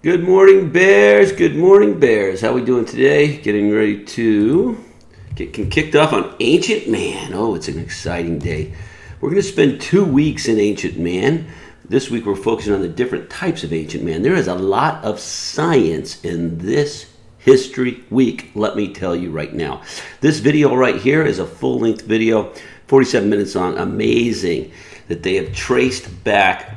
Good morning, Bears. Good morning, Bears. How we doing today? Getting ready to get kicked off on Ancient Man. Oh, it's an exciting day. We're going to spend 2 weeks in Ancient Man. This week we're focusing on the different types of Ancient Man. There is a lot of science in this History Week, let me tell you right now. This video right here is a full-length video, 47 minutes long. Amazing that they have traced back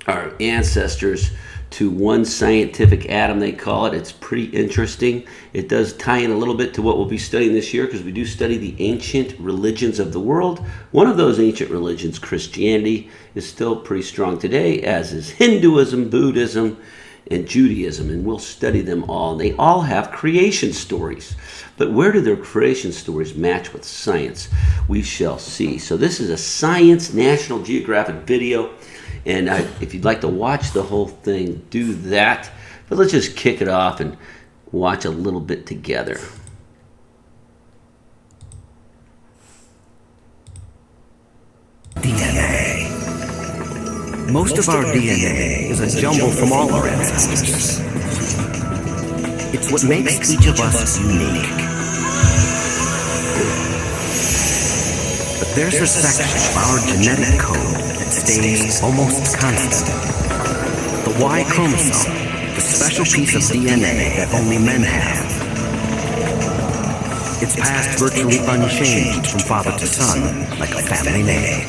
our ancestors to one scientific atom, they call it. It's pretty interesting. It does tie in a little bit to what we'll be studying this year because we do study the ancient religions of the world. One of those ancient religions, Christianity, is still pretty strong today, as is Hinduism, Buddhism, and Judaism, and we'll study them all. They all have creation stories. But where do their creation stories match with science? We shall see. So this is a Science National Geographic video. And if you'd like to watch the whole thing, do that. But let's just kick it off and watch a little bit together. DNA. Most of our DNA is a jumble from all our ancestors. It's what makes each of us unique. But there's a section of our genetic code stays almost constant. The Y chromosome, the special piece of DNA that only men have. It's passed virtually unchanged from father to son, like a family name.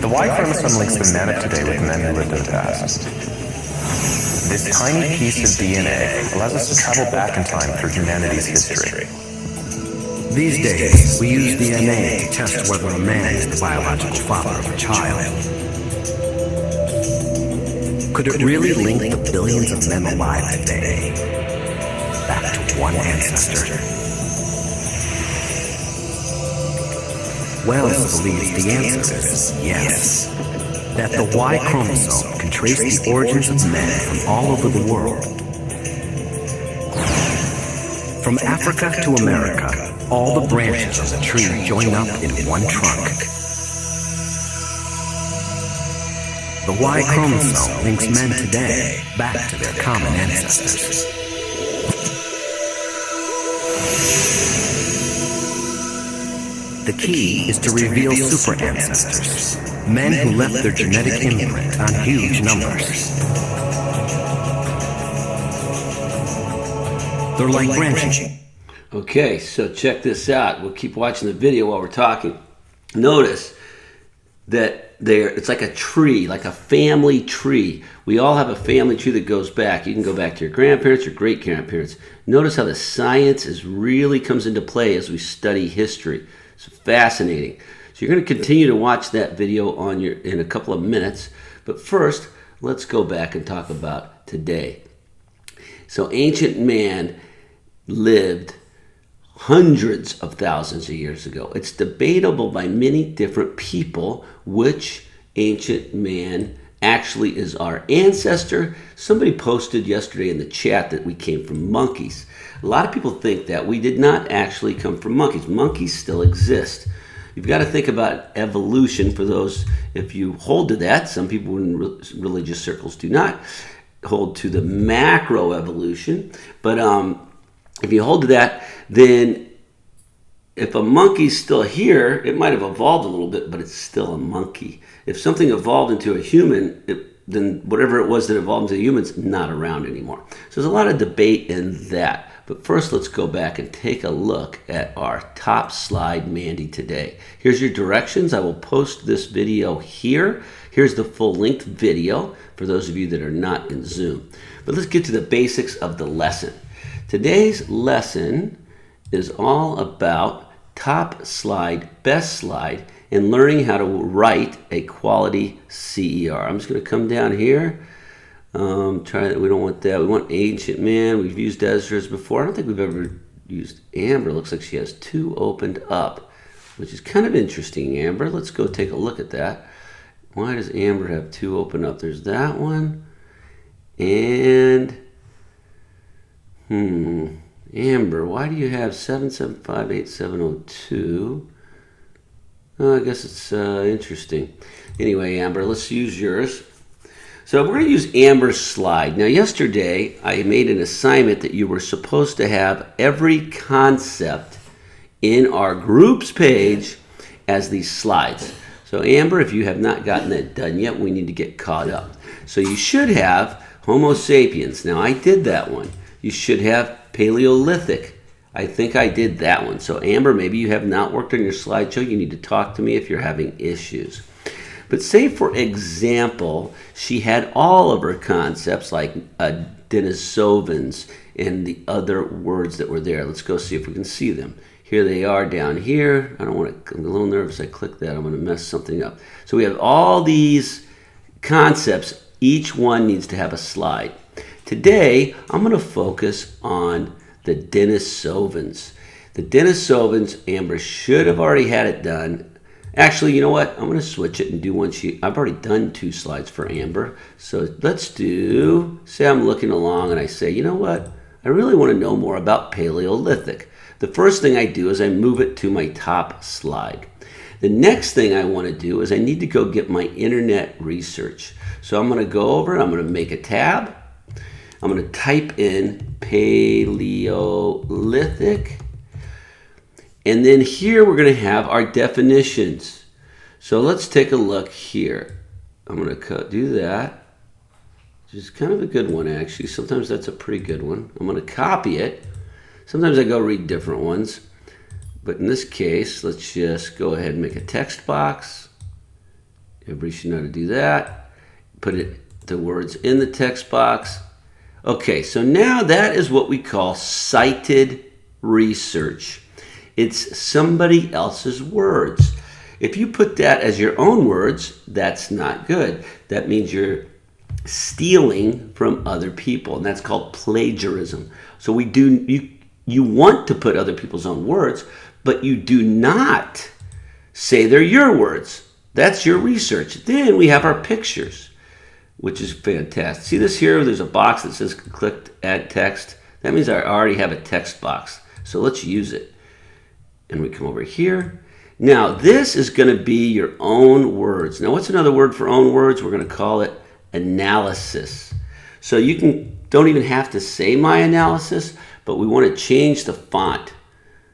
The Y chromosome links the man of today with men who lived in the past. This tiny piece of DNA allows us to travel back in time through humanity's history. These days, we use DNA to test whether a man is the biological father of a child. Could it really link the billions of men alive today back to one ancestor? Wells believes the answer is yes. That the Y chromosome can trace the origins of men from all over the world. From Africa to America, all the branches of the tree join up in one trunk. The Y chromosome links men today back to their common ancestors. The key is to reveal super ancestors, men who left their genetic imprint on huge numbers. They're like branches. Okay, so check this out. We'll keep watching the video while we're talking. Notice that it's like a tree, like a family tree. We all have a family tree that goes back. You can go back to your grandparents or great-grandparents. Notice how the science really comes into play as we study history. It's fascinating. So you're going to continue to watch that video in a couple of minutes. But first, let's go back and talk about today. So ancient man lived hundreds of thousands of years ago. It's debatable by many different people which ancient man actually is our ancestor. Somebody posted yesterday in the chat that we came from monkeys. A lot of people think that we did not actually come from monkeys. Monkeys still exist. You've got to think about evolution for those, if you hold to that. Some people in religious circles do not hold to the macroevolution, but if you hold to that, then if a monkey's still here, it might have evolved a little bit, but it's still a monkey. If something evolved into a human, then whatever it was that evolved into a human's not around anymore. So there's a lot of debate in that. But first, let's go back and take a look at our top slide, Mandy, today. Here's your directions. I will post this video here. Here's the full-length video for those of you that are not in Zoom. But let's get to the basics of the lesson. Today's lesson is all about top slide, best slide, and learning how to write a quality C.E.R. I'm just going to come down here. Try that. We don't want that. We want ancient man. We've used Ezra's before. I don't think we've ever used Amber. Looks like she has two opened up, which is kind of interesting, Amber. Let's go take a look at that. Why does Amber have two open up? There's that one. And Amber, why do you have 7758702? Oh, I guess it's interesting. Anyway, Amber, let's use yours. So we're going to use Amber's slide. Now yesterday I made an assignment that you were supposed to have every concept in our groups page as these slides. So Amber, if you have not gotten that done yet, we need to get caught up. So you should have Homo sapiens. Now I did that one. You should have Paleolithic. I think I did that one. So Amber, maybe you have not worked on your slideshow. You need to talk to me if you're having issues. But say, for example, she had all of her concepts like Denisovans and the other words that were there. Let's go see if we can see them. Here they are down here. I'm a little nervous. I clicked that. I'm going to mess something up. So we have all these concepts. Each one needs to have a slide. Today, I'm going to focus on the Denisovans. The Denisovans, Amber should have already had it done. Actually, you know what? I'm going to switch it and do one sheet. I've already done 2 slides for Amber. So let's do, say I'm looking along and I say, you know what? I really want to know more about Paleolithic. The first thing I do is I move it to my top slide. The next thing I want to do is I need to go get my internet research. So I'm going to go over, I'm going to make a tab. I'm going to type in Paleolithic. And then here we're going to have our definitions. So let's take a look here. I'm going to do that. Which is kind of a good one, actually. Sometimes that's a pretty good one. I'm going to copy it. Sometimes I go read different ones. But in this case, let's just go ahead and make a text box. Everybody should know how to do that. Put the words in the text box. Okay, so now that is what we call cited research. It's somebody else's words. If you put that as your own words, that's not good. That means you're stealing from other people, and that's called plagiarism. So you want to put other people's own words, but you do not say they're your words. That's your research. Then we have our pictures, which is fantastic. See this here? There's a box that says click add text. That means I already have a text box. So let's use it. And we come over here. Now, this is going to be your own words. Now, what's another word for own words? We're going to call it analysis. So you don't even have to say my analysis, but we want to change the font.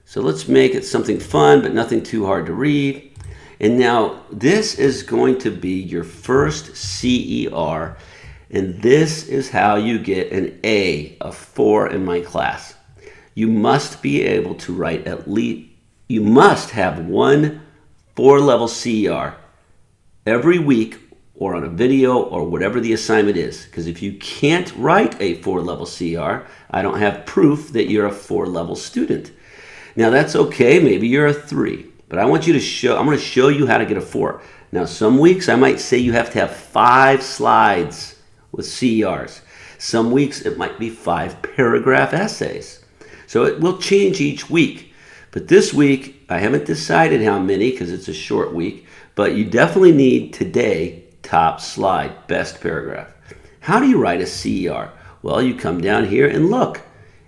So let's make it something fun, but nothing too hard to read. And now, this is going to be your first C.E.R. And this is how you get an A of 4 in my class. You must be able to write you must have one 4-level C.E.R. every week or on a video or whatever the assignment is. Because if you can't write a 4-level C.E.R., I don't have proof that you're a 4-level student. Now that's okay, maybe you're a 3, but I'm going to show you how to get a 4. Now some weeks I might say you have to have 5 slides with C.E.Rs. Some weeks it might be 5 paragraph essays. So it will change each week. But this week, I haven't decided how many because it's a short week, but you definitely need today, top slide, best paragraph. How do you write a C.E.R.? Well, you come down here and look,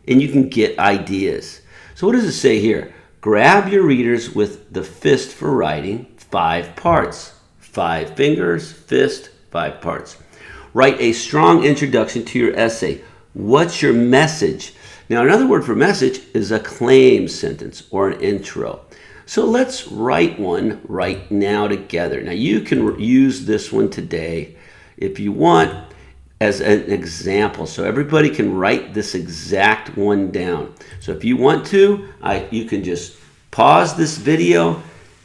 and you can get ideas. So what does it say here? Grab your readers with the fist for writing, 5 parts. 5 fingers, fist, 5 parts. Write a strong introduction to your essay. What's your message? Now, another word for message is a claim sentence or an intro. So let's write one right now together. Now, you can use this one today if you want as an example. So everybody can write this exact one down. So if you want to, you can just pause this video,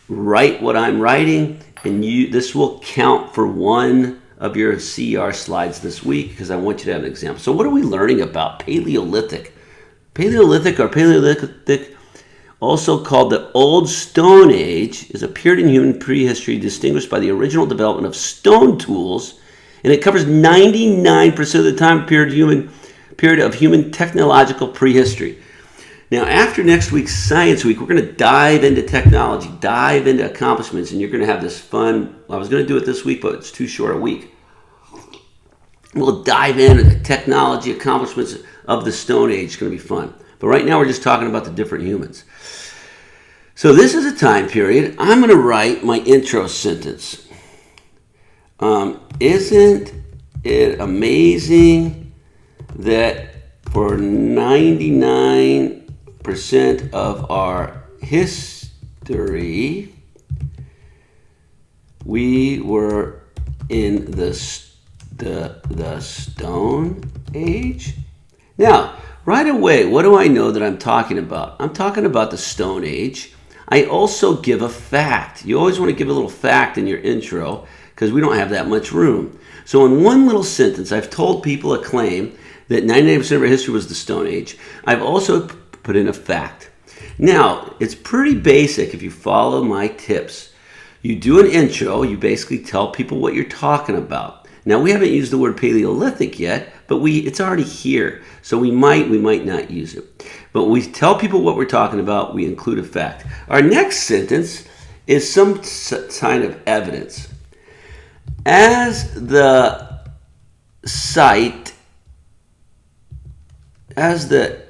write what I'm writing, and this will count for one of your C.E.R. slides this week because I want you to have an example. So what are we learning about Paleolithic? Paleolithic, or Paleolithic, also called the Old Stone Age, is a period in human prehistory distinguished by the original development of stone tools, and it covers 99% of the time period of human technological prehistory. Now, after next week's Science Week, we're going to dive into technology, dive into accomplishments, and you're going to have this fun. I was going to do it this week, but it's too short a week. We'll dive into the technology accomplishments of the Stone Age. It's going to be fun. But right now we're just talking about the different humans. So this is a time period. I'm going to write my intro sentence. Isn't it amazing that for 99% of our history, we were in the Stone Age? Now, right away, what do I know that I'm talking about? I'm talking about the Stone Age. I also give a fact. You always want to give a little fact in your intro because we don't have that much room. So in one little sentence, I've told people a claim that 99% of our history was the Stone Age. I've also put in a fact. Now, it's pretty basic if you follow my tips. You do an intro, you basically tell people what you're talking about. Now, we haven't used the word Paleolithic yet, but it's already here. So we might not use it. But we tell people what we're talking about, we include a fact. Our next sentence is some sign of evidence. As the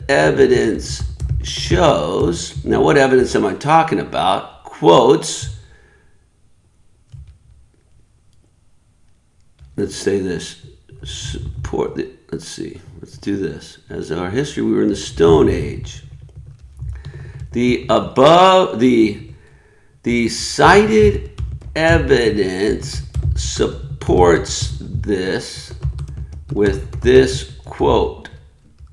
evidence shows, now what evidence am I talking about? Quotes, let's say this, let's do this. As our history, we were in the Stone Age. The cited evidence supports this with this quote.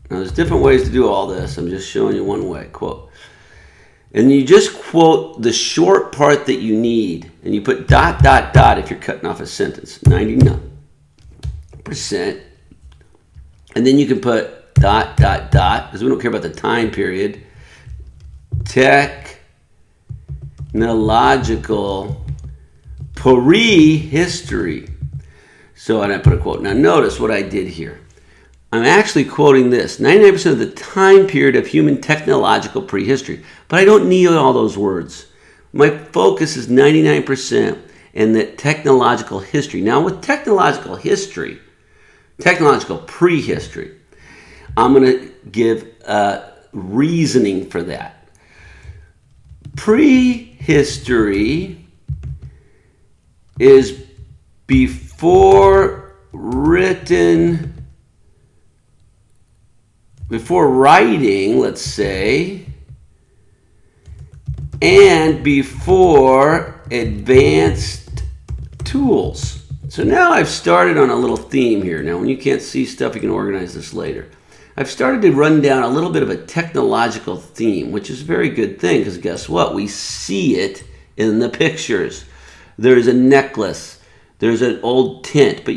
Now, there's different ways to do all this. I'm just showing you one way. Quote. And you just quote the short part that you need. And you put ... if you're cutting off a sentence. 99%. And then you can put ... because we don't care about the time period. Technological prehistory. So, and I put a quote. Now, notice what I did here. I'm actually quoting this, 99% of the time period of human technological prehistory. But I don't need all those words. My focus is 99% in the technological history. Now, with technological history, technological prehistory, I'm going to give reasoning for that. Prehistory is before writing, let's say, and before advanced tools. So now I've started on a little theme here. Now, when you can't see stuff, you can organize this later. I've started to run down a little bit of a technological theme, which is a very good thing because guess what? We see it in the pictures. There's a necklace. There's an old tent, but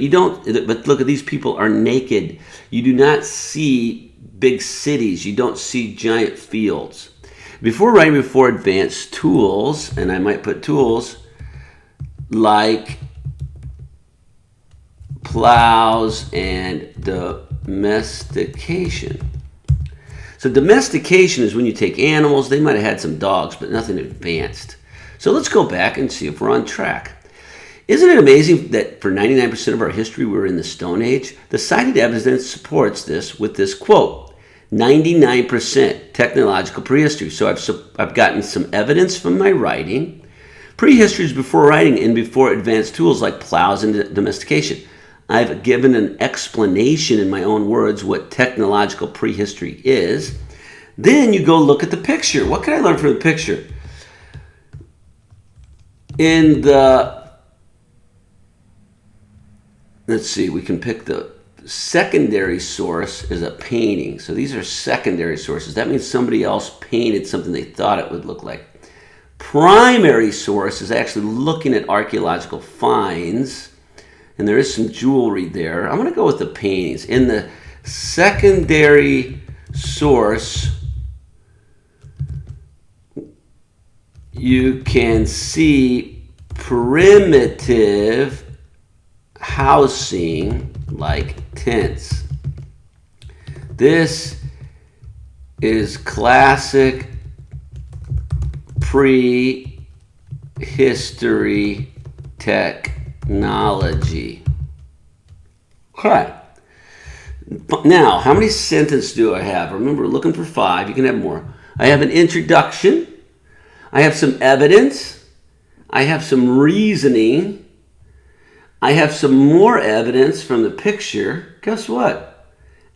but look at these people are naked. You do not see big cities. You don't see giant fields. Before advanced tools, and I might put tools like plows and domestication. So domestication is when you take animals. They might have had some dogs, but nothing advanced. So let's go back and see if we're on track. Isn't it amazing that for 99% of our history we're in the Stone Age? The cited evidence supports this with this quote, 99% technological prehistory. So I've gotten some evidence from my writing. Prehistory is before writing and before advanced tools like plows and domestication. I've given an explanation in my own words what technological prehistory is. Then you go look at the picture. What can I learn from the picture? Let's see, we can pick the secondary source is a painting. So these are secondary sources. That means somebody else painted something they thought it would look like. Primary source is actually looking at archaeological finds, and there is some jewelry there. I'm going to go with the paintings. In the secondary source, you can see primitive housing like tents. This is classic prehistory technology. Okay. Now, how many sentences do I have? Remember, we're looking for 5. You can have more. I have an introduction. I have some evidence. I have some reasoning. I have some more evidence from the picture. Guess what?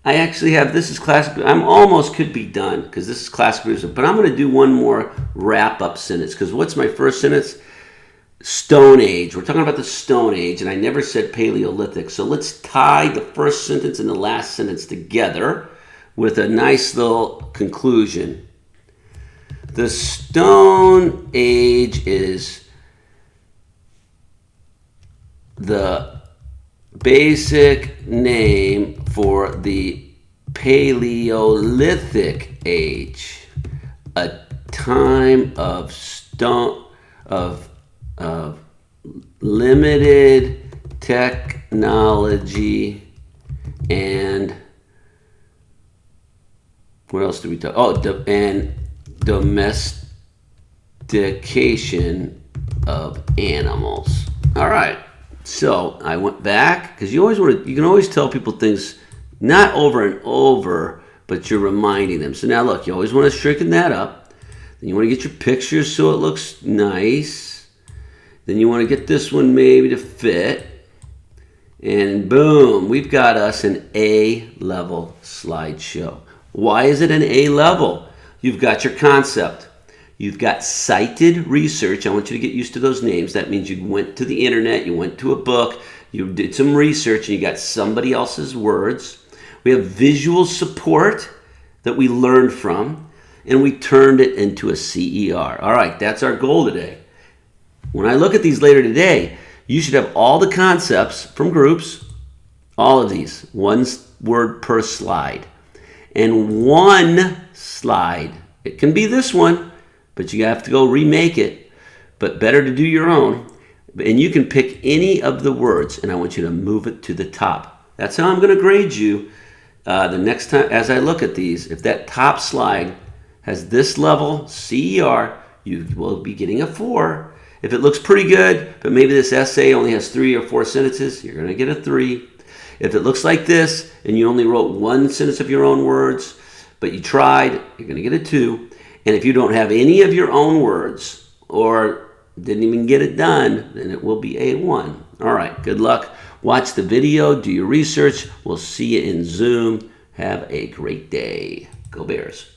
I actually have, this is classic. I'm almost could be done because this is classic producer, but I'm going to do one more wrap-up sentence because what's my first sentence? Stone Age. We're talking about the Stone Age, and I never said Paleolithic. So let's tie the first sentence and the last sentence together with a nice little conclusion. The Stone Age is the basic name for the Paleolithic Age, a time of limited technology and what else do we talk? And domestication of animals. All right. So I went back because you can always tell people things not over and over, but you're reminding them. So now look, you always want to straighten that up. Then you want to get your pictures so it looks nice. Then you want to get this one maybe to fit. And boom, we've got us an A-level slideshow. Why is it an A-level? You've got your concept. You've got cited research. I want you to get used to those names. That means you went to the internet, you went to a book, you did some research, and you got somebody else's words. We have visual support that we learned from, and we turned it into a C.E.R. All right, that's our goal today. When I look at these later today, you should have all the concepts from groups, all of these, one word per slide. And one slide, it can be this one, but you have to go remake it, but better to do your own. And you can pick any of the words, and I want you to move it to the top. That's how I'm going to grade you the next time as I look at these. If that top slide has this level, C.E.R., you will be getting a 4. If it looks pretty good, but maybe this essay only has 3 or 4 sentences, you're going to get a 3. If it looks like this, and you only wrote 1 sentence of your own words, but you tried, you're going to get a 2. And if you don't have any of your own words or didn't even get it done, then it will be A1. All right, good luck. Watch the video, do your research. We'll see you in Zoom. Have a great day. Go Bears.